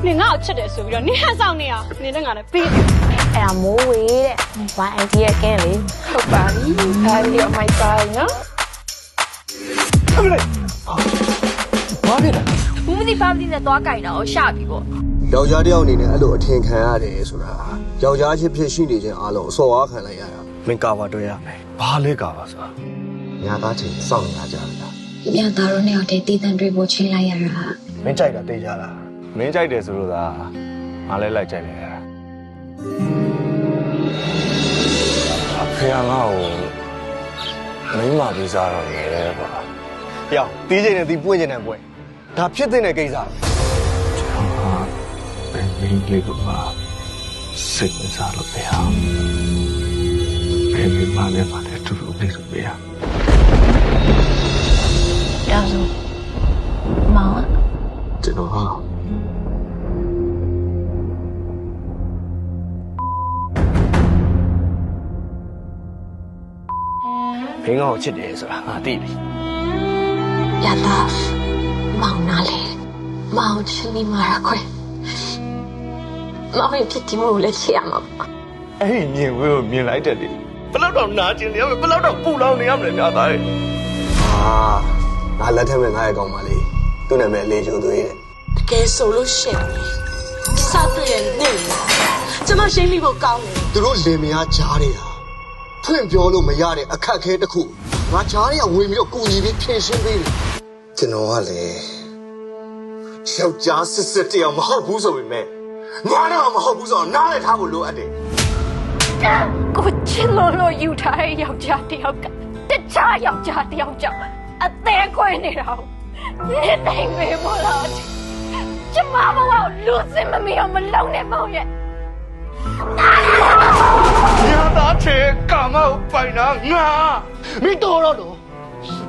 你俺要吃的时候，你还上呢啊？你那俺的背。哎呀，冇way的，玩 idea 嘅你，ဟုတ်ပါပြီဒါရီအမိုက်ပါနော် ဘာဖြစ်လဲ ဘူးမသိဘာမသိနဲ့သွားကြိုင်တာကိုရှာပြီပေါ့ ယောက်ျားတစ်ယောက်အနေနဲ့အဲ့လိုအထင်ခံရတယ်ဆိုတာယောက်ျားချင်းဖြစ်ရှိနေခြင်းအားလုံးအစော်အားခံလိုက်ရတာ မင်းကာပါတွေ့ရမယ်ဘာလဲကာပါဆိုတာ ညာသားချင်းစောင့်နေရကြတယ်လား ညသားတို့နဲ့တည်းတည်တံတွေပေါ်ချင်းလိုက်ရတာ မင်းကြိုက်တာသိကြလားမင်းကြိုက်တယ်ဆိုလို့သာငါလည်းလိုက်ကြိုက်တယ်အဖေကငါ့ကိုမိမပြီးစားတော့လေကွာပြောင်းတီးချိန်နဲ့တီးပွင့်ချိန်နဲ့ပွင့်ဒါဖြစ်တဲ့ကိစ္စဘယ်လိုလဲကွာစိတ်မစားလို့ပဲဟာဘယ်လိုမှလည်းမနဲ့တူတူလေးဆိုပဲဟာ ဒါဆိုမောင် ကျွန်တော်ဟာဘင်းကောင်ကိုချစ်တယ်ဆိုတာငါသိပြီ ညသားမောင်နာလေမောင်ချစ်မိမှာခွဲမောင်ရဲ့ဖြစ်တည်မှုကိုလည်းချစ်ရမှာပေါ့ အဲ့ဒီမြင်ဝဲကိုမြင်လိုက်တယ်လေဘယ်လောက်တော့နာကျင်နေရမလဲဘယ်လောက်တော့ပူလောင်နေရမလဲများသားရဲ့ ငါလက်ထက်မဲ့ငါရဲ့ကောင်မလေးသူ့နာမည်လေးချုံသွေးတဲ့ တကယ်ဆိုလို့ရှင့်စားတွေ့ရဲ့နေကျမရှိမိဖို့ကောင်းတယ် သူတို့လင်မယားကြားတွေဟာဖွင့်ပြောလို့မရတဲ့အခက်အခဲတစ်ခုငါကြားတွေကဝင်ပြီးတော့ကူညီပြီးဖြည့်ရှင်းပေးတယ်ကျွန်တော်ကလည်းယောက်ျားစစ်တယောက်မဟုတ်ဘူးဆိုပေမဲ့ငါတော့မဟုတ်ဘူးဆိုတော့နားလည်ထားဖို့လိုအပ်တယ် ကိုချစ်လို့ယူထားတဲ့ယောက်ျားတစ်ယောက်ကတခြားယောက်ျားတစ်ယောက်ကြောင့်အသေးခွင်နေတာနေတိုင်းပဲမို့လားကျမမဟုတ်လူစင်မမီအောင်မလုံးနဲ့မောင်ရဲ့ ညာသားချေကာမကိုပိုင်တာငါမင်းတော်တော့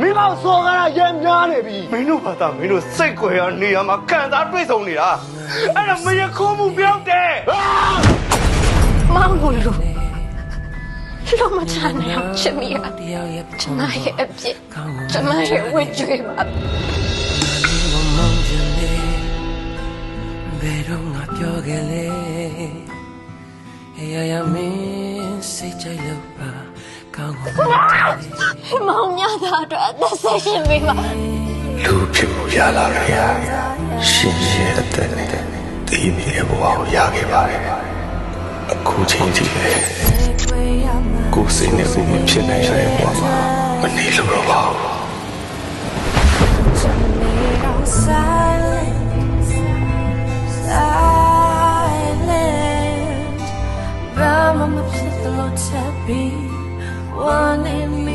မင်းကောစော်ကားရရများနေပြီမင်းတို့ဘာသာမင်းတို့စိတ်ကြွယ်ရနေရမှာခံစားတွေ့ဆုံနေတာအဲ့ဒါမရခိုးမှုပြောက်တယ် မောင်ကိုလူမချနိုင်အောင်ချစ်မိရကျမရဲ့အပြစ်ကျမရဲ့ဝိကြွေပါ ဘယ်တော့ငါပြောခဲ့လဲရမင်းစိတ်ကြိုက်လို့ပါကောင်းကောင်း မောင်မြတာအတွက်အသက်ဆက်ရှင်ပေးပါ လူဖြစ်ဖို့ရလာတယ်ရှင်ရဲ့အသက်နဲ့ဒီနေ့ဘဝကိုရခဲ့ပါတယ်အခုချိန်ကြီးလေကိုယ်စိတ်နဲ့ကိုယ်မဖြစ်နိုင်တဲ့ဘဝမှာမနေလို့တော့ပါဘူး Silent, but I'm a little tabby, one in me.